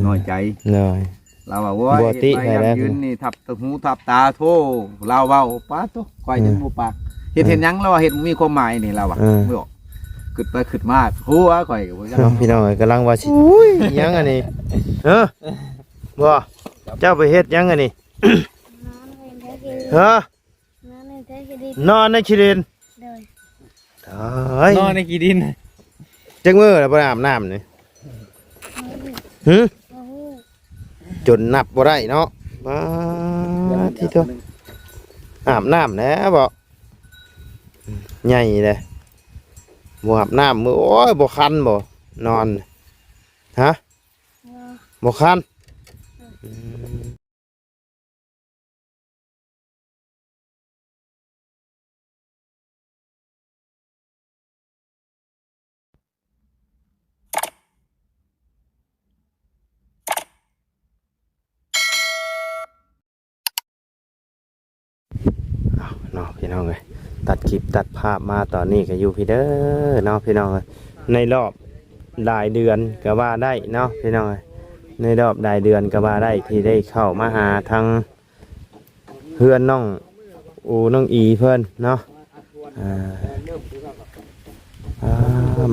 น้อยใจเลยเราว่าโว้ยไปยืนนี่ทับตะหูทับตาโทเราเว้าป้าโตคอยจนบ่ปากเฮ็ดหยังเราว่าเฮ็ดมีความหมายนี่เราว่าบ่ออกขึ้นไปขึ้นมาหัวข่อยก็บ่จักพี่น้องกำลังว่าสิยังอันนี้บ่เจ้าไปเฮ็ดยังอันนี้นอนในขี้ดินนอนในกี่ดินจักมื้อแล้วบ่อาบน้ำนี่จนนับบ่ได้เนาะที่ตัวอาบน้ำแหน่บ่ใหญ่เลยบ่อาบน้ำมือโอ้ยบ่คันบ่นอนฮะบ่คันเนาะพี่น้องเลยตัดคลิปตัดภาพมาตอนนี้ก็อยู่พี่เด้อเนาะพี่น้องเลยในรอบหลายเดือนก็ว่าได้เนาะพี่น้องเลยในรอบหลายเดือนก็ว่าได้ที่ได้เข้ามาหาทางเพื่อนน้องน้องอีเพื่อนเนาะ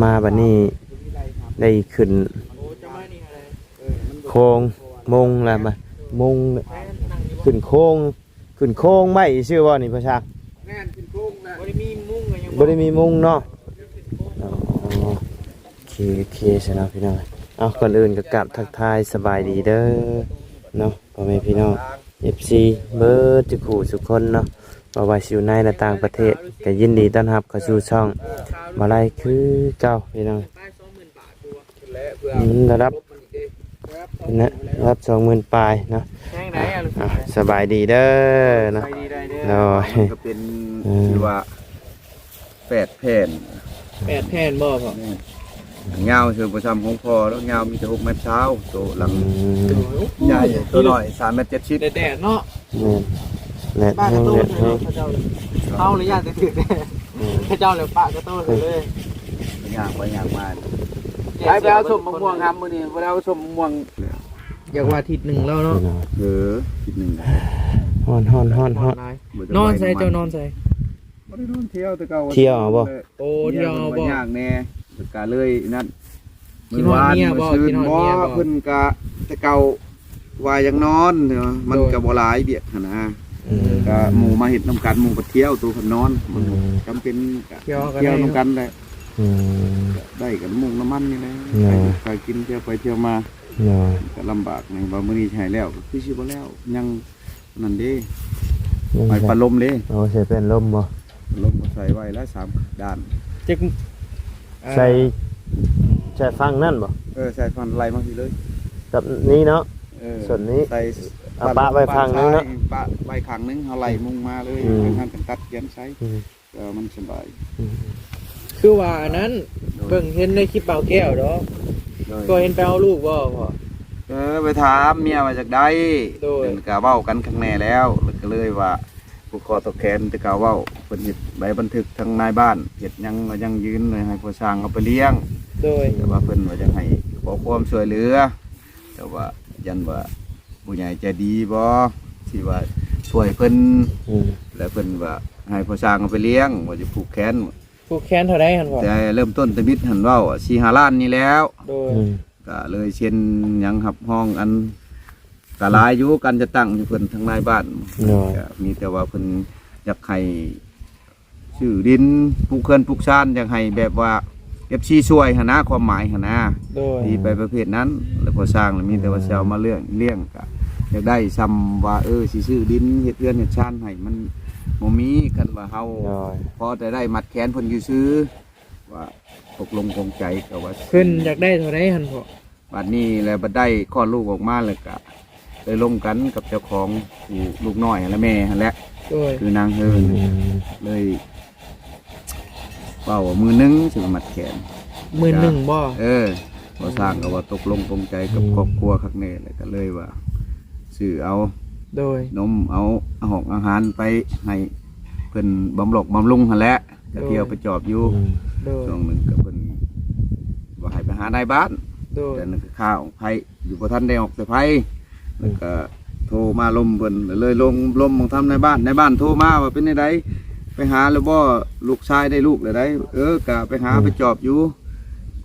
มาบัดนี้ได้ขึ้นโค้งมงแล้วมามงขึ้นโค้งไม่ชื่อว่านี่พระชาบ่ได้มีมุ้งเนาะโอเคใช่เนาะพี่น้องเอาก่อนอื่นก็กลับทักทายสบายดีเด้อเนาะพ่อแม่พี่น้อง FC เบิร์ดทุกคู่ทุกคนเนาะบ่ว่าอยู่ในและต่างประเทศก็ยินดีต้อนรับเข้าสู่ช่องมาไล่คือเก่าพี่น้องระดับนะรับ 20,000 ปลายเนาะสบายดีเด้อเนาะก็เป็นที่ว่า8 แผ่นบ่พ่อเงาคือประจำของพ่อแล้วเงามีแต่6 เมตรเช้าโตหลังใหญ่ตัวหน่อย3 เมตร 70แดดเนาะป้ากระโต้นเอาหรือยังจะถือแน่พระเจ้าเลยป้ากระโต้นเลยอย่างมาไปเอาสมมะม่วงครับมื้อนี้ไปเอาสมมะม่วงอยากว่าอาทิตย์หนึ่งแล้วเนาะอาทิตย์หนึ่งฮ้อนนอนใส่เจ้านอนใส่บ่ได้นอนเที่ยวแต่เก่าเที่ยวบ่โอ้เที่ยวบ่ยากแน่ก็เลยนั่นมื้อวานมื้อซื่นบ่เพิ่นก็แต่เก่าว่ายังนอนเนาะมันก็บ่หลายเบียดหั่นนะก็หมู่มาเฮ็ดนำกันหมู่ก็เที่ยวตัวเพิ่นนอนมันจำเป็นก็เที่ยวนำกันแหละได้กันมุงน้ำมันนี่แหละไปกินเที่ยวไปเที่ยวมาก็ลำบากไงว่ามื้อนี้ใช้แล้วคือสิบ่แล้วยังนั่นเด้ไปปลาลมเด้ใส่เป็นลมบ่ลมก็ใส่ไว้แล้ว3 ด้านใส่ฟังนั่นบ่ใส่ฟันไหลมาทีเลยกับนี้เนาะส่วนนี้ใส่ปะไว้ฟังนึงเนาะปะไว้ข้างนึงเอาไหลมุงมาเลยทางกันตัดเขียนใช้มันสบายคือว่าอันนั้นเบิ่งเห็นในคลิปเบาแก้วเนาะก็เห็นไปเอาลูกบ่พ่อไปถามเมียมาจากใดเดินกะเว้ากันข้างในแล้วก็เลยว่าผู้คอตะแคนตะกะเว้าเพิ่นเฮ็ดใบบันทึกทางนายบ้านเฮ็ดยังยืนเลยให้ผู้สร้างเอาไปเลี้ยงแต่ว่าเพิ่นว่าจะให้ขอความช่วยเหลือแต่ว่ายันว่าผู้ใหญ่ใจดีบ่ที่ว่าช่วยเพิ่นแล้วเพิ่นว่าให้ผู้สร้างเอาไปเลี้ยงว่าจะผูกแขนเท่าไรหั่นพ่อแต่เริ่มต้นตะบิดหั่นเว้า4-5 ล้านนี่แล้วก็เลยเช่นยังหับห้องอันกะลายอยู่กันจะตั้งอยู่เพิ่นทางนายบ้านมีแต่ว่าเพิ่นอยากให้ชื่อดินผู้เขื่อนผู้ชานอยากให้แบบว่าFCช่วยหั่นนะความหมายหั่นนะที่ไปประเภทนั้นแล้วพอสร้างแล้วมีแต่ว่าสิเอามาเลี้ยงก็อยากได้ซ้ำว่าสิซื้อดินเฮ็ดเรือนเฮ็ดชานให้มันบ่มีกันว่าเฮาพอจะได้มัดแขนเพิ่นอยู่ซื้อว่าตกลงคงใจก็ว่าเพิ่นอยากได้เท่าไรหั่นพ่อบัดนี้แล้วบัดได้คลอดลูกออกมาเลยก็เลยลงกันกับเจ้าของลูกน้อยและแม่หั่นแหละคือนางเฮินเลยเว้าว่ามื้อนึงสิมามัดแขนมื้อนึงบ่บ่สร้างก็ว่าตกลงปรงใจกับครอบครัวคักแน่เลยก็เลยว่าซื้อเอานมเอาห้องอาหารไปให้เพิ่นบำรุงหั่นแหละก็เที่ยวไปจอบอยู่ช่วงนึงก็เพิ่นว่าให้ไปหานายบ้าน โดย แต่นั่นคือข้าวไผอยู่บ่ทันได้ออกแต่ไผแล้วก็โทรมาลมเพิ่นเลยลมของทำในบ้านโทรมาว่าเป็นไดไปหาแล้วบ่ลูกชายได้ลูกแล้วได้ก็ไปหาไปจอบอยู่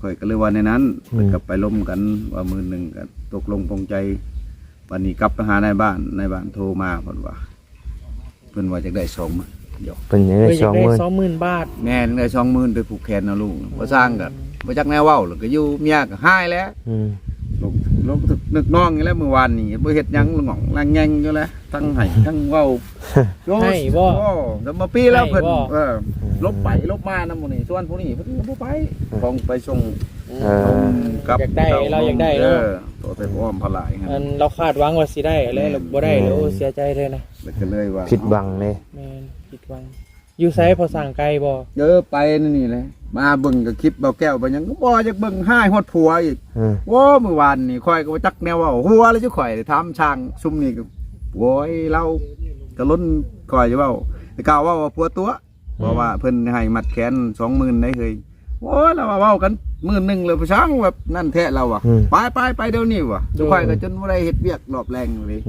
ข่อยก็เลยว่าในนั้นเพิ่นก็ไปล้มกันว่ามื้อหนึงก็ตกลงปรงใจวันนี้กลับไปหาในบ้านโทรมาเพิ่นว่าจะได้20,000เดี๋ยว เป็นยังไง เพิ่นอยากได้20,000 บาท แม่นได้20,000ไปผูกแขนเอาลูกบ่สร้างก็บ่จักแนวเว้าแล้วก็อยู่เมียก็หายแล้ว ลงนึกน้องนี่แหล้วเมื่อวานนี่บ่เฮ็ดหยังหงองลังแงงอยู่แล้วทั้งให้ทั้งเว้า ให้บ่ แล้วมาปีแล้วเพิ่น ให้บ่ ลบไปลบมานำหมู่นี่ส่วนผู้นี้เพิ่นบ่ไปของไปส่ง อยากได้เราอยากได้เนาะ ตัวไปพร้อมพลายครั อั บ นเราคาดหวังว่าสิได้แล้วเราบ่ได้แล้วโอ้เสียใจเลยนะ แล้วก็เลยว่า ผิดหวังเลย แม่นผิดหวังอยู่ไสพอสั่งไกลบ่ ไปนี่แหละมาเบิ่งก็คลิปเบาแก้วไปหยังก็บ่จักเบิ่งหายฮอดผัวอีก โว้เมื่อวานนี่ข่อยก็บ่จักแนวว่าหัวแล้วจะข่อยได้ถามช่างซุ่มนี่ก็โว้ยเราก็ล้นข่อยจะเว้าแต่กล่าวว่าผัวตัวเพราะว่าเพิ่นให้มัดแขน 20,000ได้เคยโอ้ยเราว่าเว้ากัน10,000เลยไปช่างแบบนั่นแท้เราอ่ะไปเดี๋ยวนี้ว่ะทุกข่อยก็จนบ่ได้เฮ็ดเวียกรอบแรงเลย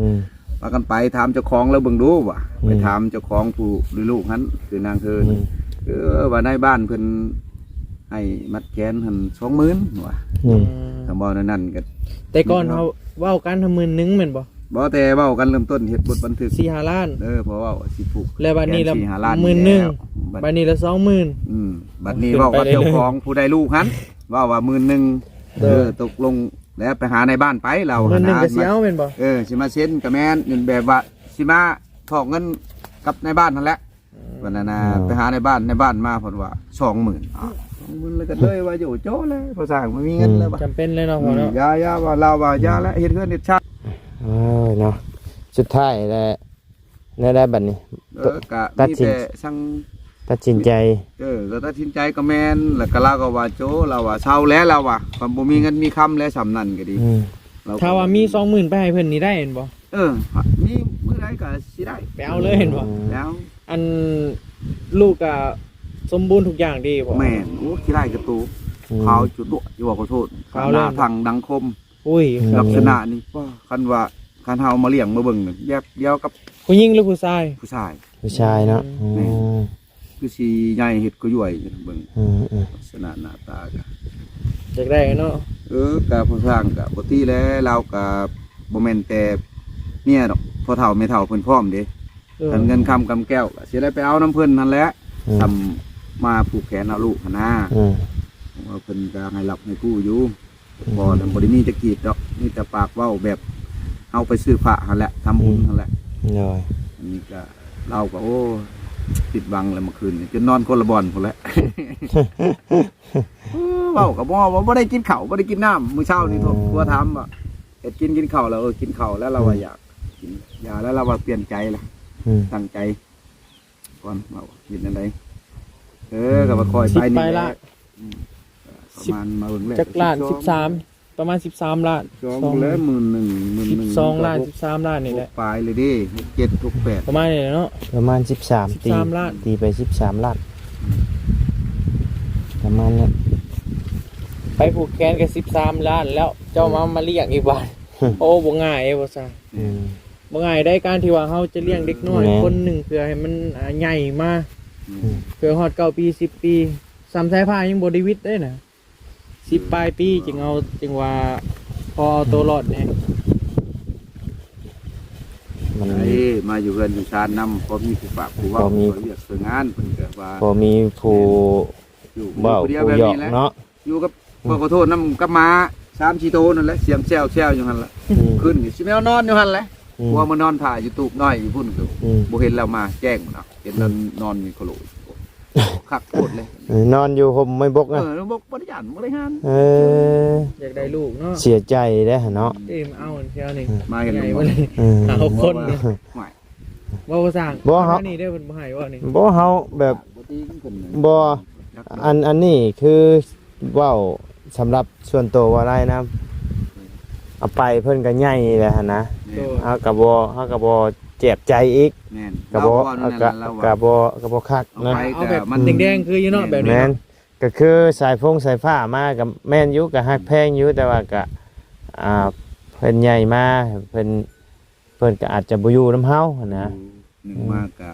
พากันไปถามเจ้าของแล้วเบิ่งดูว่ะไปถามเจ้าของผู้หรือลูกหันคือนางเธอว่าในบ้านเพิ่นให้มัดแขนหัน 20,000ว่ะคำบอกนั่นก็ แต่ก่อนเขาเว้ากัน10,000นึงแม่นบ่ บ่แต่เว้ากันเริ่มต้นเฮ็ดบทบันทึก 4-5 ล้าน เพราะว่าสิผูก แล้วบัดนี้ละ 4-5 ล้าน 11,000 บัดนี้ละ20,000 บัดนี้เว้ากับเจ้าของผู้ได้ลูกหันว่า11,000ตกลงแล้วไปหาในบ้านไปเรา 11,000ก็สิเอาแม่นบ่ สิมาเซ็นกับแม่นเงินแบบว่าสิมาถอกเงินกับในบ้านนั่นแหละวันนั้นไปหาในบ้านมาเพิ่นว่า 20,000 20,000แล้วก็เลยว่าอยู่โจ้เลยพอสร้างบ่มีเงินแล้วบ่ จำเป็นเลยเนาะพ่อเนาะ ยาว่าเราว่ายาแล้วเฮ็ดเฮือนเฮ็ดชาติ เนาะสุดท้ายแล้วได้บัดนี้ ก็มีแต่สั่ง ตัดสินใจ ก็ตัดสินใจก็แม่นแล้วก็เราก็ว่าโจเราว่าเช่าแล้วเราว่าความบ่มีเงินมีคำแล้วสำนั่นก็ดี ถ้าว่ามี 20,000ไปให้เพิ่นนี่ได้เห็นบ่ มีมื้อใดก็สิได้ ไปเอาเลยเห็นบ่ แล้ว อันลูกก็สมบูรณ์ทุกอย่างดีบ่ แม่นโอ้ขี้ได้กระตูขาวจุดดอยู่ว่าขอโทษ ขาวเลย หน้ทางดังคม อุ้ย ลักษณะนี่ว่าคันเฮามาเลี้ยงมาเบิ่งนี่แยบเดียวกับ ผู้หญิงหรือผู้ชาย ผู้ชาย ผู้ชายเนาะ คือสิใหญ่เฮ็ดก็ย่อยเบิ่งลักษณะหน้าตาก็ อยากได้เนาะ ก็ผู้สร้างก็บ่ตีแล้วเราก็บ่แม่นแต่เนี่ยดอกพอเฒ่าแม่เฒ่าเพิ่นพร้อมเด้คันเงินคำกำแก้วก็สิได้ไปเอาน้ำเพิ่นนั่นแหละทำมาผูกแขนเอาลูกหั่นนะว่าเพิ่นก็ให้รับให้กู้อยู่บ่ได้มีจะกีดดอกมีแต่ปากเว้าแบบเอาไปซื้อพระหั่นแหละทำบุญหั่นแหละ อันนี้ก็เราก็โอ้ปิดบังแล้วเมื่อคืนจนนอนคนละบ่อนพุ่นแหละ เว้ากับบ่ได้กินข้าวบ่ได้กินน้ำมื้อเช้านี่ทั่วถามว่าเฮ็ดกินข้าวแล้วกินข้าวแล้วเราว่าอยากกินยาแล้วเราว่าเปลี่ยนใจล่ะตั้งใจก่อนว่ากินอันใดก็มาคอยไปนี่แหละประมาณมาเบิ่งแล้ว จักล้าน13ประมาณ13ล้าน 2แล้ว11,000 12ล้าน13ล้านนี่แหละ ปลายเลยดิ7 6 ประมาณนี้แหละเนาะ ประมาณ13 13ล้าน ตีไป13ล้านประมาณนี้ ไปผูกแขนกัน13 ล้านแล้วเจ้ามาเลี้ยงอีกบาท โอ้บ่ง่ายบ่ซ่าบ่ง่ายได้การที่ว่าเฮาจะเลี้ยงเด็กน้อยคนหนึ่งเพื่อให้มันใหญ่มาเพื่อฮอด9 ปี10 ปี3สายพานยังบ่ได้วิทย์ได้น่ะ10 ปลายปีจึงว่าพอเอาตัวรอดแน่ มัน มาอยู่เรือนอยู่ชานนำพอมีผู้ฝากผู้ว่าเรียกสวยงานเพิ่นก็ว่า พอมีผู้ อยู่ เว้า ผู้เดียว ผู้ แบบ หยอก นี้แหละ เนาะ อยู่กับขอโทษนำกับมา3-4โตนั่นแหละเสียงแซวอยู่หั่นล่ะขึ้นนี่สิแมวนอนอยู่หั่นแหละกลัวมานอนถ่ายอยู่ตูบน้อยอยู่พุ่นก็บ่เห็นแล้วมาแจ้งมันเอาเห็นแล้วนอนมีโคโลคักโคตรเลย นอนอยู่ห่มไม่บกนะ บอกบ่ได้ย่านบ่ได้หาน อยากได้ลูกเนาะ เสียใจได้อเนาะ เอ้ยมาเอาเที่ยวนี่ มาเห็น ใหญ่ แล้ว บ่เลย หาคนนี่ ไม่ ว่าบ่สร้าง บ่เฮา นี่ได้เพิ่นบ่ให้ว่านี่ บ่เฮาแบบ บ่ตีกันเพิ่น บ่อันนี้คือเว้าสำหรับส่วนตัวว่าไรนะเอาไปเพิ่นก็ใหญ่แหละหั่นนะ เฮาก็บ่เจ็บใจอีก แม่น ก็บ่ก็บ่คัก เอา นะ ไป เอาแบบ มัน แดงๆคืออยู่เนาะแบบนี้ แม่น ก็คือสายสายฟ้ามากับแม่นอยู่กับฮักแพงอยู่แต่ว่าก็เพิ่นใหญ่มาเพิ่นก็อาจจะบ่อยู่นำเฮานะ หนึ่งมากกะ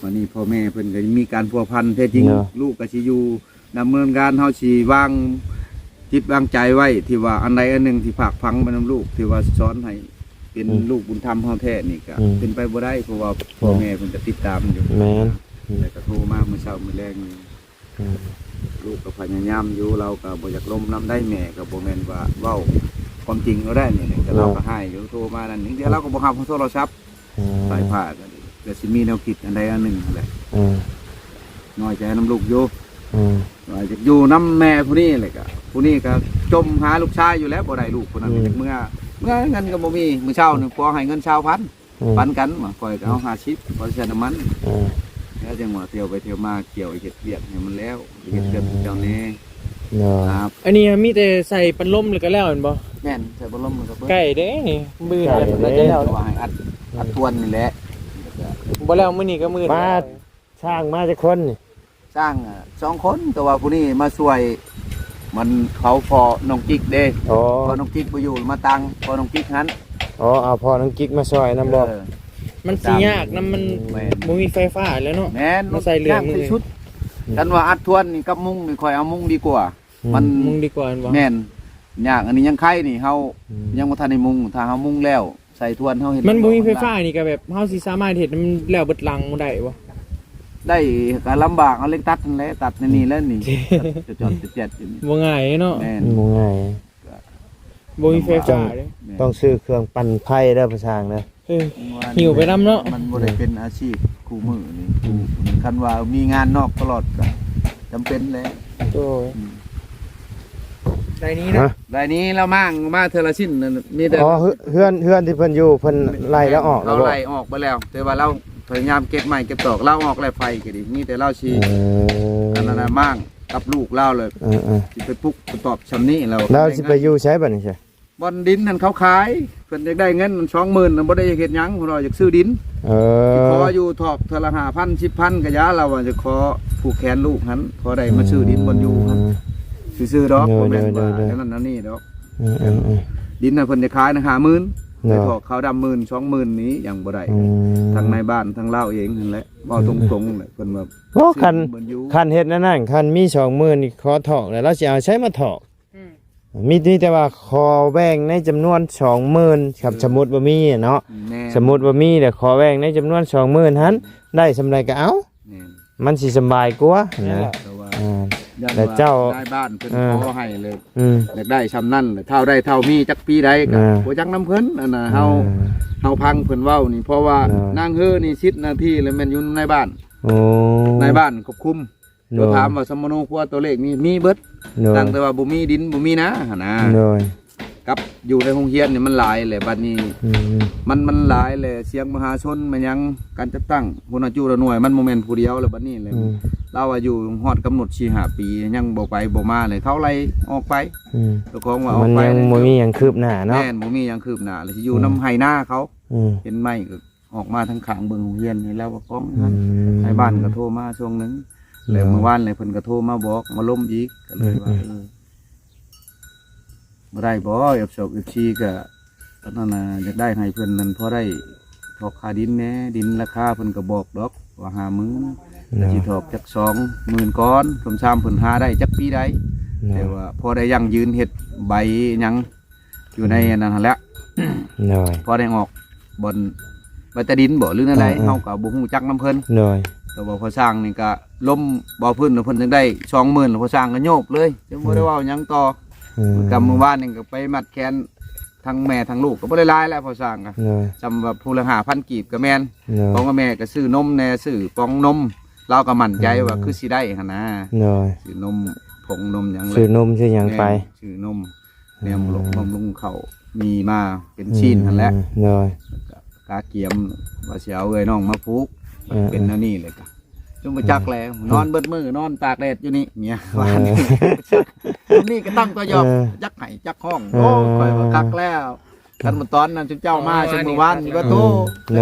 วันนี้พ่อแม่เพิ่นก็มีการพัวพันแท้จริง เนาะ ลูกก็สิอยู่ดำเนินการเฮาสิวางจิตวางใจไว้ที่ว่าอันใดอันหนึ่งที่ฝากฝังไปนำลูกที่ว่าสอนให้เป็นลูกบุญธรรมเฮาแท้นี่ก็เป็นไปบ่ได้เพราะว่าพ่อแม่เพิ่นจะติดตามอยู่ แม่น แต่ก็โทรมาเมื่อเช้ามื้อแรกนี่ อืม ลูกก็พยายามอยู่เราก็บ่อยากล้มน้ำได้แม่ก็บ่แม่นว่าเว้าความจริงเราได้นี่แต่เราก็ให้อยู่โทรมานั่นเดี๋ยวเราก็บ่รับโทรศัพท์สายผ้าก็สิมีแนวคิดอันใดอันหนึ่งนั่นแหละ อืม น้อยใจน้ำลูกอยู่ อืม ว่าจะอยู่น้ำแม่ผู้นี้เลยก็ผู้นี้ก็จมหาลูกชายอยู่แล้วบ่ได้ลูกคนนั้นเมื่อเงินก็บ่มีมื้อเช้านี่พอให้เงิน20,000ปันกันมาปล่อยก็เอา50พอใช้น้ำมัน อืม แล้วจังหวะเที่ยวไปเที่ยวมาเกี่ยวเฮ็ดเวียกให้มันแล้วเฮ็ดเกินเจ้าแน่ เนาะ ครับ อันนี้มีแต่ใส่ปันลมเลยก็แล้วเห็นบ่ แม่นใส่บ่ลมมันก็เบิ่ง ไก่เด้นี่มือ ไก่ แล้วจะแล้ว ว่าให้อัดทวนนี่แหละ บ่แล้วมื้อนี้ก็มื้อ มาช่างมาจากคนนี่ สร้าง2คนแต่ว่าผู้นี้มาช่วยมันเขาพอน้องกิ๊กเด้ อ๋อ พอน้องกิ๊กบ่อยู่มาตังพอน้องกิ๊กหัน อ๋อเอาพ่อน้องกิ๊กมาซอยน้ำบ่ เออ มันสิยากนำมัน แม่น บ่มีไฟฟ้าแล้วเนาะ แม่น มาใส่เรือมือ ใส่ชุดกันว่าอัดทวนนี่กับมุ้งนี่ค่อยเอามุ้งดีกว่า มัน มุงดีกว่าเห็นบ่ แม่นยากอันนี้ยังไข่นี่เฮายังบ่ทันได้มุ้งถ้าเฮามุ้งแล้วใส่ทวนเฮาเห็น มันบ่มีไฟฟ้านี่ก็แบบเฮาสิสามารถเฮ็ดให้มันแล้วเบิดหลังบ่ได้บ่ ได้ก็ลำบากเอาเล็กตัดนั่นแหละตัดในนี่แล้วนี่จอดๆเจ็ดๆอยู่นี่ บ่ง่ายเนาะ แม่น บ่ง่าย บ่มีไฟฟ้าเด้ แม่น ต้องซื้อเครื่องปั่นไฟเด้อประชางเด้อ เออ หิวไปนำเนาะ มันบ่ได้เป็นอาชีพคู่มือนี่คันว่ามีงานนอกตลอดก็จำเป็นแหละ โอ้ยได้นี้ ฮะ นะ รายนี้เรามาเทอละชิ้นนั่นมีแต่ อ๋อเฮือนที่เพิ่นอยู่เพิ่นไล่แล้วออกแล้ เรา วบ่ ไล่ออกไปแล้ว แต่ว่าเราพยายามเก็บใหม่เก็บตอกเราออกไล่ไฟก็ดีมีแต่เราชี เออ อันนั้นน่ะมั่งกับลูกเราเลย เออ สิไปปลุกไปตอบชำนี้เรา เราสิไปอยู่ใช้บัดนี้ใช่ บอนดินนั่นเขาขายเพิ่นอยากได้เงินมัน20,000น่ะบ่ได้เฮ็ดหยังเพราะเราอยากซื้อดิน เอ ขอ อ อยู่ทอกเทอละ5,000 10,000ก็ยาเราว่าจะขอผูกแขนลูกหันขอได้มาซื้อดินบนอยู่ครับซื้อๆดอกบ่แม่นว่าอันนั้นอันนี้ดอก เออ ดินน่ะเพิ่นจะขายนะ50,000 เนาะ ไปถอกเขาดำ10,000 20,000นี้ยังบ่ได้ อืม ทั้งในบ้านทั้งเล่าเองนั่นแหละเว้าตรงๆแหละเพิ่นว่า โอ้คัน เพิ่นอยู่ คันเฮ็ดนั่นคันมี20,000นี่ขอถอกแล้วเราสิเอาใช้มาถอก อืม มีแต่ว่าขอแบ่งในจำนวน 20,000ครับสมมุติว่ามีเนาะ แน่ สมมุติว่ามีแต่ขอแบ่งในจำนวน 20,000หันได้สำไรก็เอา แน่น มันสิสำบายกว่านะ แต่ว่า อ่า ย่น แต่เจ้า ได้บ้านเพิ่น เออ ขอให้เลย อืม อยากได้ชำนั่นแหละเท่าได้เท่ามีจักปีใดก็ เออ บ่จักน้ำเพิ่นอันน่ะเฮาพังเพิ่นเว้านี่เพราะว่า เออ นางเฮือนี่10นาทีแล้วแม่นอยู่ในบ้าน โอ้ ในบ้านควบคุม โด ตัวย ถามว่าสมโนครัวตัวเลขมีเบิด โดย ตั้งแต่ว่าบ่มีดินบ่มีนะหั่นนะ โดย กับอยู่ในโรงเรียนนี่มันหลายแหละบัดนี้ อืม มันหลายแหละเสียงมหาชนมันยังการจัดตั้งผู้นาจูระหน่วยมันโมเมนต์ผู้เดียวแล้วบัดนี้เลย อืม เราอายุฮอดกำหนด4-5 ปียังบ่ไปบ่มาเลยเขาไล่ออกไป อืม เจ้าของว่าออ มั ก น ไป ยังบ่มีหยังคืบหน้าเนาะ แม่นบ่มีหยังคืบหน้าเลยสิอยู่น้ำไห้หน้าเขา อืม เห็นไหมก็ออกมาทางข้างเบิ่งโรงเรียนนี่แล้วว่าของ อื นั้น ม ไอ้บ้านก็โทรมาช่วงหนึงแล้วเมื่อวานเลยเพิ่นก็โทรมาบอกมาล้มอีกก็เลยว่าบ่ได้บ่F2 F4ก็ตอนนั้นน่ะอยากได้ให้เพิ่นนั่นพอได้ทอกค่าดินแหน่ดินราคาเพิ่นก็บอกดอกว่า50,000 เนาะ สิถอกจัก20,000ก้อนสมซ้ำเพิ่นหาได้จักปีใดแต่ เนาะ ว่าพอได้ยังยืนเฮ็ดใบหยังอยู่ในอันนั้นหั่นแหละ โดย พอได้ออกบนใบตะดินบ่หรืออะไร อืม เฮาก็บ่ฮู้จักนํเพิ่น โดย แต่ว่าพอสร้างนี่ก็ล้มบ่อพื้นแล้วเพิ่นจังได้ 20,000แล้วพอสร้างก็โยกเลยจังบ่ได้เว้าหยังต่อ อืม กับเมื่อวานนี่ก็ไปมัดแขนทั้งแม่ทั้งลูกก็บ่ได้หลายแล้วพอสร้างก็ โดย จำว่าผู้ละ5,000กีบก็แม่น โดย ของกับแม่ก็ซื้อนมแหน่ซื้อปองนมเราก็มั่นใจว่าคือสิได้หั่นนะ โดย ซื้อนมผงนมหยัง ซื้อนมซื้อหยังไป ซื้อนมแนมลงบำรุงเขามีมาเป็นชิ้นหั่นแหละ โดย กาเกียมว่าสิเอาเอ้ยน้องมาผูก เป็นอันนี้เลยก็จุ่มมาจักแล้วนอนเบิดมือนอนตากแดดอยู่นี่เมียว่านี่นี่ก็ตั้งตัวยอกจักไห้จักห้องโอ้คอยว่าคักแล้วกันมาตอนนั้นเจ้ามาจังมื้อวานนี่ก็โต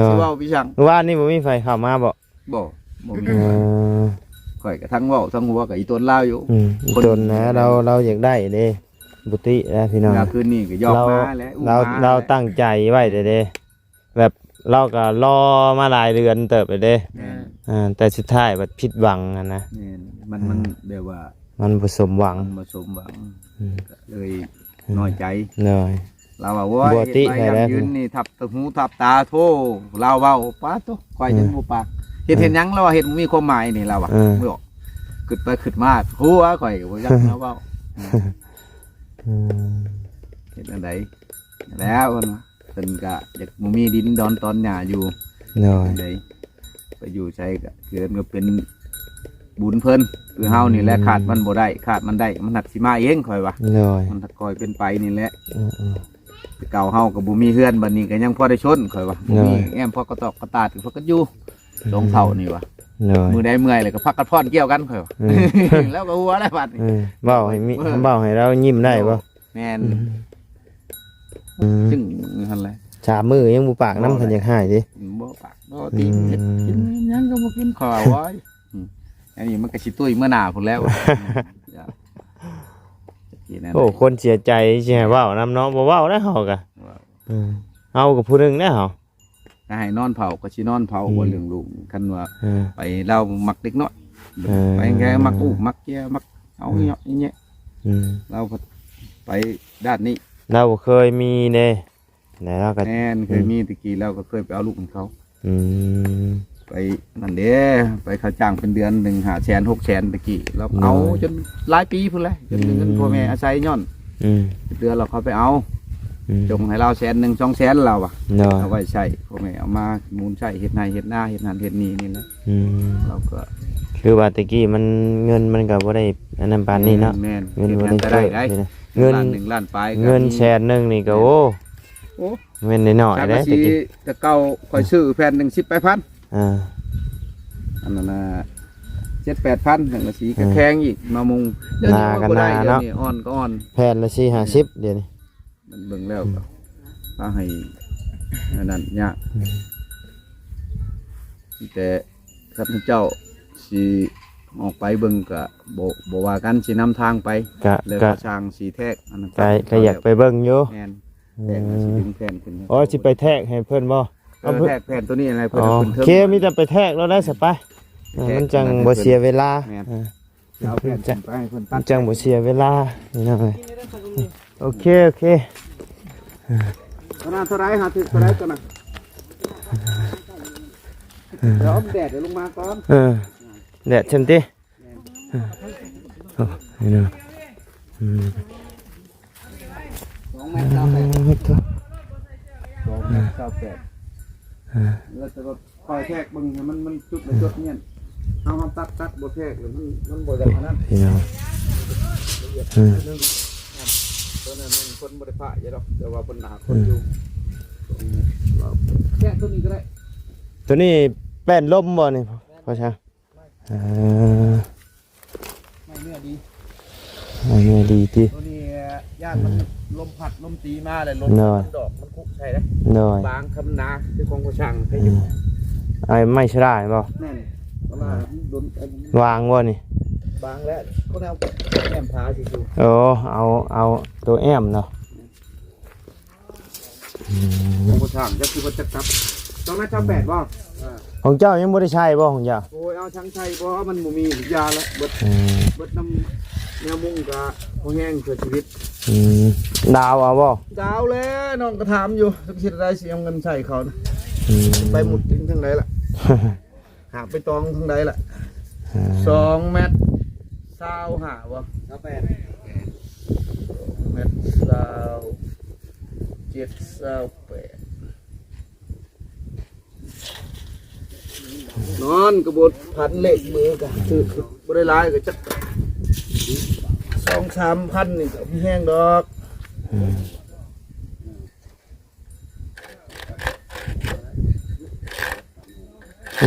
สิเว้าพี่ช่าง เมื่อวานนี่บ่มีไฟเข้ามาบ่ บ่มี เออ ค ข่อยก็ทั้งเว้าทั้งหัวกับอีต้นลาวอยู่ จนนะเราอยากได้เด้บุตินะพี่น้อง ยามคืนนี้ก็ยอกมาแล้วอุ้ม เรา มา ตั้งใจไว้เด้แบบเราก็รอมาหลายเดือนเติบไปเด้ แม่น แต่สุดท้ายบัดผิดหวังนะ แม่นมันแบบว่า มันผสมหวัง มันผสมหวังก็เลยน้อยใจ เลย เราว่าโว้ย บ่ติ ไป ให้ ยาม แล้ว ยืนนี่ทับตะหูทับตาโทเราเว้าป้าโตข่อยจังบ่ปากเห็นหยังเราว่าเห็นมีความหมายนี่เราอ่ะบ่ออกขึ้นไปขึ้นมาหัวข่อยก็บ่อยักเราเว้าเฮ็ดอันใดแล้วเพิ่นก็อยากบ่มีดินดอนตอนหญ้าอยู่ เลย อันใดไปอยู่ใช้ก็คือมันก็เป็นบุญเพิ่นคือเฮานี่แหละขาดมันบ่ได้ขาดมันได้มันหักสิมาเองข่อยว่า เลย มันถ้าคอยเป็นไปนี่แหละเก่าเฮากับบุมีเฮือนบัดนี้ก็ยังพอได้ชนข่อยว่าบุมีแอมพอกระตอกกระตาดพอกันอยู่สองเท่านี่วะ เลย มือใดเมื่อยเลยก็พักกันพอนเกี่ยวกันข่อยว่าแล้วก็หัวแล้วบัดนี้ เบ้าให้เบ้าให้เรายิ้มได้ป่ะ แม่นจึงหั่นแหละ ชามือยังบุปากน้ำพันยังหายดิ บ่ปากบ่ตีเฮ็ดกินหยังก็บ่กินข่อยว่าอันนี้มันก็สิตุ้ยเมื่อหน้าพุ่นแล้ว โอ้คนเสียใจใช่ไหมว่าน้ำเนาะบ่ว่าได้เหรอกะเอากับผู้หนึงได้เหรอ ถ้าให้นอนเผาก็สินอนเผาบ่เรื่องลูกคันว่า Ừ. ไปเล่ามักเด็กน้อยไปแกมักอู้มักแกมักเอาเนาะอย่างเงี้ยเราไปด้านนี้ เราเคยมีเน่ไหนเราก็ แน่นเคยมีตะกี้เราก็เคยไปเอาลูกของเขา อืม ไปนั่นเด้ไปเขาจ้างเป็นเดือน1,500,000 6,000ตะกี้เราเอาจนหลายปีพุ่นเลยจนเงินพ่อแม่อาศัยย้อนเดือนเราเขาไปเอาจงให้เรา100,000 200,000เราอ่ะ เนาะ เอาไว้ใช้พ่อแม่เอามามูลใช้เฮ็ดนาเฮ็ดหน้าเฮ็ดนั่นเฮ็ดนี่นี่นะเราก็ คือว่าตะกี้มันเงินมันก็บ่ได้อันนั้นปานนี้เนาะ แม่น เงิน เฮ็ด บ่ หยัง ได้ ก็ได้ เกิด ได้ เงิน ล้าน1ล้านปลายก็ เงินแสนนึงนี่ก็โอ้ โอ้ เงินน้อยๆ สัง เด้ กะ ตะ สี กี้ แต่เก่าข่อยซื้อแผ่นหนึ่ง10 ไปพัน อ่า อันนั้นน่ะ7-8,000สังกะสีก็แพงอีกมามุงเดี๋ยวนี้ก็บ่ได้เดี๋ยวนี้อ่อนก็อ่อน แผ่นละ4-50เดี๋ยวนี้ มันเบิ่งแล้วก็ถ้าให้อันนั้นยากแต่ข้าพเจ้าสิออกไปเบิ่งก็บ่ว่ากันสินำทางไป ก็ เลย ก็ ก็สร้างสีแทกอันนั้น ก็อยากไปเบิ่งอยู่ แม่นแทกมันสิดึงแผ่นขึ้น อ๋อสิไปแทกให้เพิ่นบ่ แทกแผ่นตัวนี้อะไรเพิ่น อ๋อ เอาขึ้น โอ เทิง เคมีแต่ไปแทกแล้วได้สไปมันจังบ่เสียเวลา เอาแผ่นขึ้นไปให้เพิ่นตั มั ด นจังบ่เสียเวลานี่นะโอเคโอเค ขนาดเท่าไรหาถึงเท่าไรกันนะเดี๋ยวเอาแดดเดี๋ยวลงมาก่อน แดดฉันติโอ้นี่นะ2 เมตร 98 2 เมตร 98แล้วจะก็คอยแทกบึงให้มันจุดละจุดเนี่ยเอาตัดบ่แทกเลยมันบ่ได้ขนาด พี่น้อง ตัวนั้นมันคนบ่ได้พระอย่าดอกแต่ว่าเพิ่นหาคนอยู่แค่ตัวนี้ก็ได้ ตัวนี้แป้นลมบ่นี่พ่อช่างไม่เนื้อดี อันนี้ดีติ ตัวนี้ย่านมันลมพัดลมตีมาเลยลม น้อย ดอกมันคุกใช่เด้ น้อย บางคำนาที่ของผู้ช่างให้อยู่ ไอ้ไม่ใช่ได้บ่ แน่นเพราะว่าโดน วางบ่นี่ บางแล้วก็เอาแอมพาสิอยู่ โอ้เอาตัวแอมเนาะ ของผู้ช่างจะคือว่าจะกลับต้องนัด8บ่ ของเจ้ายังบ่ได้ใช้บ่ของเจ้า โอ้ยเอาช่างไทยเพราะมันบ่มียาแล้วเบิดน้ำแนวมุงกะพอแห้งเพื่อชีวิต ดาวเอาบ่ ดาวแล้วน้องก็ถามอยู่สักสิได้สิเอาเงินใส่เขานะไปหมุดทิ้งทางใดล่ะ หาไปตองทางใดล่ะ2 เมตร20หาบ่28 เมตร27 28นอนกระบดพันเล็กมือกะถือบได้หลายก็จัก2-3,000นี่ก็มีแห้งดอก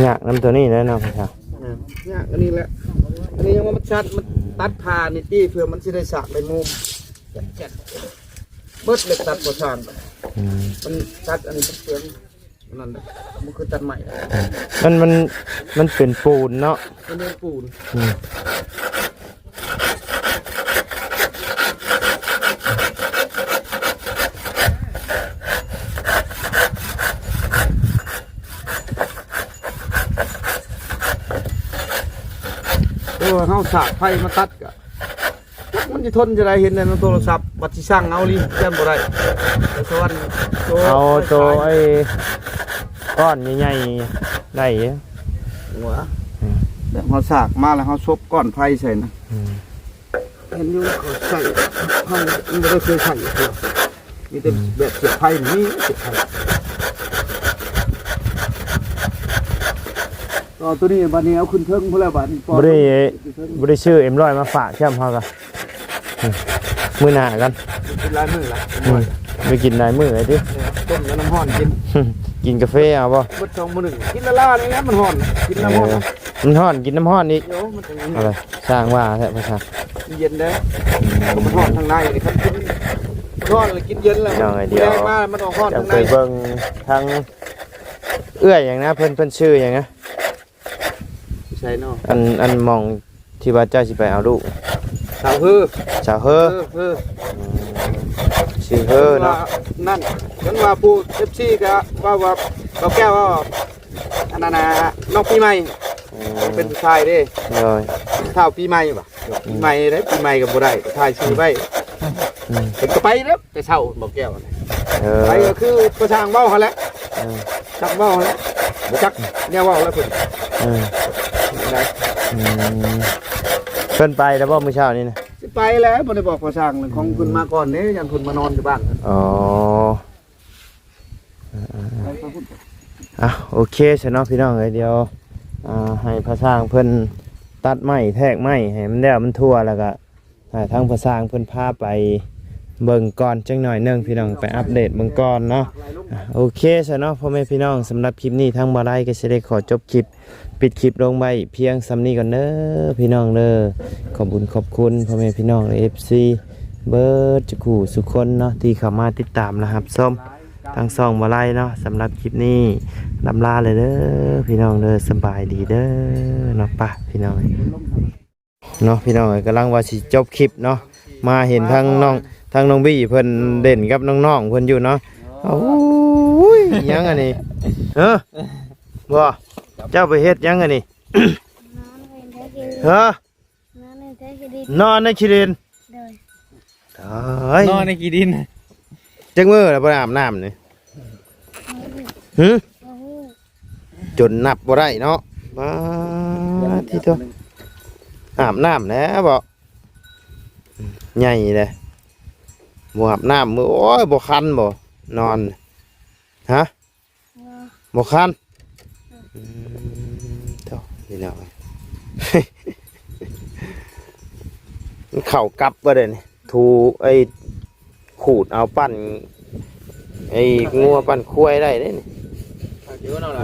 อยากน้ำตัวนี้แล้วเนาะพี่ครับ เนี่ยอันนี้แหละอันนี้ยังว่ามันชัดมันตัดผ่านี่ตี้เพื่อมันสิได้สักได้มุมแจ็ดเบิดเล็กตัดบ่ทางมันชัดอันนี้มันเปลือง นั่นแหละมันคือตัดใหม่ มันเป็นปูนเนาะ มันเป็นปูนเฮาสากไฟมาตัดกะมันจะทนจะได้เห็นในโทรศัพท์บัตรที่สร้างเอาลิแจ้งบ่ได้แต่ส่วน เอาตัวไอ้ก้อนใหญ่ๆได้เยอะ หัวแบบเฮาสากมาแล้วเฮาซบก้อนไฟใส่นะเห็นอยู่เขาใส่เฮาไม่ได้เคยใส่เลยมีแต่แบบเสียบไฟนี่เสียบไฟต่อตัวนี้บัดนี้เอาขึ้นเทิงพุ่นแล้วบัดนี้ บ่ได้ชื่อM100มาฝากแค่เฮาก็มื้อหน้ากัน เป็นลายมือละ ไปกินหลายมื้อไอ้ติ ต้มแล้วน้ำร้อนกิน กินกาแฟเอาบ่ เบิด2มื้อ1กินละล่านี่นะมันร้อนกินน้ำร้อนนะ มันร้อนกินน้ำร้อนอีก เดี๋ยวมันจะ อะไรสร้างว่าแท้ภาษา เย็นได้มันร้อนทางในนี่ครับกินร้อนเลยกินเย็นแล้วแรงมากมันออกร้อน จะ ทาง ไป ใน เบิ่งทางเอื้อยอย่างนะเพิ่นชื่ออย่างนะ ใช่เนาะ อันมองที่ว่าเจ้าสิไปเอาลูก สาวฮือ สาวเฮอชื่อเฮอเนาะ นั่นฉันว่าผู้เอฟซีก็ว่าเราแก้วว่าอันนั้นนะนอกปีใหม่เป็นผู้ชายเด้ เลย เท่าปีใหม่ป่ะปีใหม่ได้ปีใหม่กับบ่ได้ถ่ายชื่อไว้เป็นก็ไปแล้วแต่เช้าบอกแก้วไปก็คือประชางเบ้าเขาแหละจักเบ้าเขาแหละบ่จักเนี่ยเว้าแล้วเพิ่น เพิ่นไปแล้วบ่มื้อเช้านี่นะ สิไปแล้วบ่ได้บอกประชางของเพิ่นมาก่อนเด้ยันเพิ่นมานอนอยู่บ้าน อ๋อโอเคซะเนาะพี่น้องเอ้ยเดี๋ยวให้พระสร้างเพิ่นตัดไม้แทกไม้ให้มันแล้วมันทั่วแล้วก็ให้ทางพระสร้างเพิ่นพาไปเบิ่งก่อนจังหน่อยหนึงพี่น้องไปอัปเดตเบิ่งก่อนเนาะโอเคซะเนาะพ่อแม่พี่น้องสำหรับคลิปนี้ทางบ่ได้ก็สิได้ขอจบคลิปปิดคลิปลงไว้เพียงสำนี้ก่อนเด้อพี่น้องเด้อขอบคุณพ่อแม่พี่น้องFC เบิร์ดจุกูสุคนเนาะที่เข้ามาติดตามนะครับส้มทางซ่องบ่ได้เนาะสำหรับคลิปนี้ลำลาเลยเด้อพี่น้องเด้อสบายดีเด้อเนาะป่ะพี่น้องเนาะพี่น้องกำลังว่าสิจบคลิปเนาะมาเห็นทางน้องบี้เพิ่นเด่นกับน้องๆเพิ่นอยู่เนาะโอ้ยยังอันนี้บ่เจ้าไปเฮ็ดยังอันนี้เฮ้อนอนในขี้ดินนอนในกี่ดิน จังมือแล้วบ่อาบน้ำนี่จนนับบ่ได้เนาะมาที่ตัวอาบน้ำแล้วบ่ใหญ่เลยบ่อาบน้ำมือโอ้ยบ่คันบ่นอนฮะบ่คันเท่านี่แล้วมันเข่ากลับบ่ได้นี่ถูไอ้ขูดเอาปั้นไอ้งัวปั้นคุ้ยได้นี่เดี๋ยวเอาละ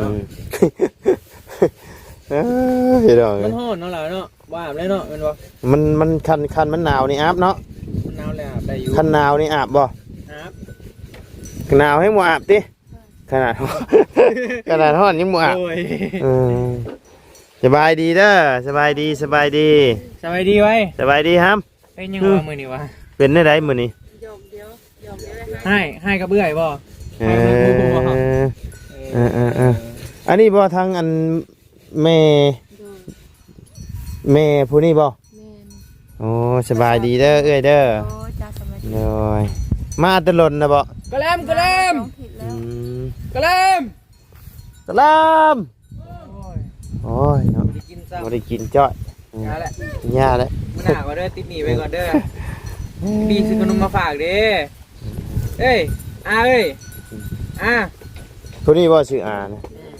เห็นหรอ มันฮ้อนเนาะล่ะเนาะว่าอาบเลยเนาะแม่นบ่ มันคันมันหนาวนี่อาบเนาะ มันหนาวแล้วอาบได้อยู่ คันหนาวนี่อาบบ่ อาบ หนาวให้หมู่อาบติขนาดฮ้อนยังหมู่อาบ โอ้ย สบายดีเด้อสบายดีสบายดีไว้ สบายดีครับ เป็นยังว่ามื้อนี้วะ เป็นได้ไดมื้อนี้ ให้กับเอื้อยบ่อันนี้บ่ทางอันแม่ผู้นี้บ่โอ้สบายดีเด้อเอ้ยเด้อโดยมาตะลนนะบ่กระแลมโอ้ยเนาะบ่ได้กินจ้อยยาแล้วมื้อหน้าก็เด้อติดหนีไปก่อนเด้อมีซื้อขนมมาฝากเด้เอ้ยเอ้ยผู้นี้บ่ชื่ออานะ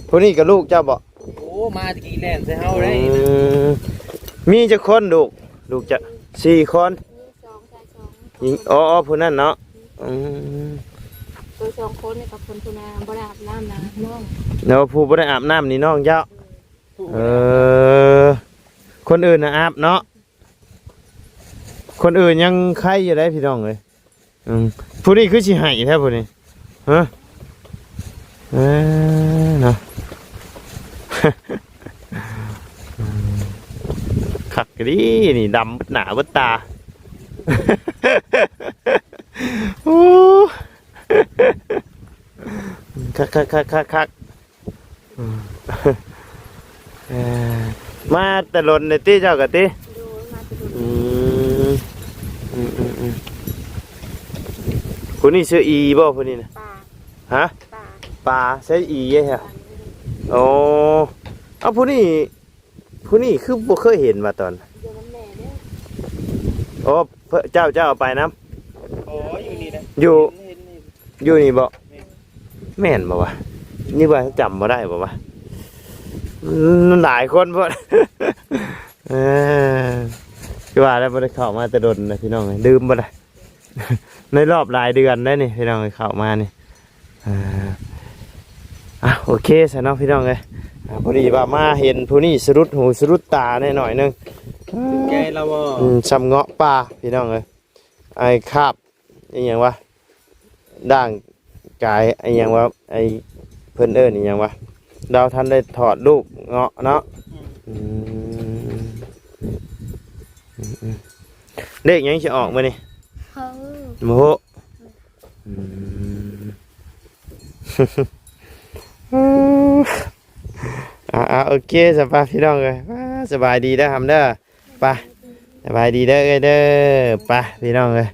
ผู้นี้กับลูกเจ้าบ่โอ้มาตะกี้แล่นใส่เฮาได้มีจักคนลูกจะ4คนหญิงอ๋อผู้นั้นเนาะตัว2คนนี่กับคนผู้นาบ่ได้อาบน้ำนะน้องแล้วผู้บ่ได้อาบน้ำนี่น้องเจ้าคนอื่นน่ะอาบเนาะคนอื่นยังไข่อยู่ได้พี่น้องเลยผู้นี้คือสิให้แท้ผู้นี้ฮะ เนาะ คักดีนี่ดำหนาเบดตา โอ้คักมาแต่หล่นในตี้เจ้ากับตี้ โดยมาจะดู คนนี้ชื่ออีบ่คนนี้นะ ป่า ฮะ ป่า ปลาใช่อีเหรอโอ้เอาผู้นี้คือบ่เคยเห็นมาตอน เดี๋ยวมันแม่เด้อ โอ้เจ้าเอาไปน้ อ๋ออยู่นี่นะ ำอยู่ เห็นนี่ อยู่นี่บ่แม่นบ่วะนี่ว่าจำบ่ได้บ่วะมันหลายคนบ่ เออคือว่าแล้วบ่ได้เข้ามาแต่ดนนะพี่น้องเอ้ยลืมบ่ได้ ในรอบหลายเดือนได้นี่พี่น้องเอ้ยเข้ามานี่โอเคซะเนาะพี่น้องเอ้ยพอดีว่ามาเห็นผู้นี้สะดุดหูสะดุดตาแน่หน่อยนึง แกเราบ่ ชำเงาะปลาพี่น้องเอ้ยไอ้คาบไอ้หยังวะด่างกายไอ้หยังวะไอ้เพิ่นเอิ้นไอ้หยังวะเราท่านได้ถอดลูกเงาะเนาะเด็กยังจะออกมานี่ เขา โมโหโอเคสบายพี่น้องเลยสบายดีเด้อทำเด้อไปสบายดีเด้อเด้อไปพี่น้องเลย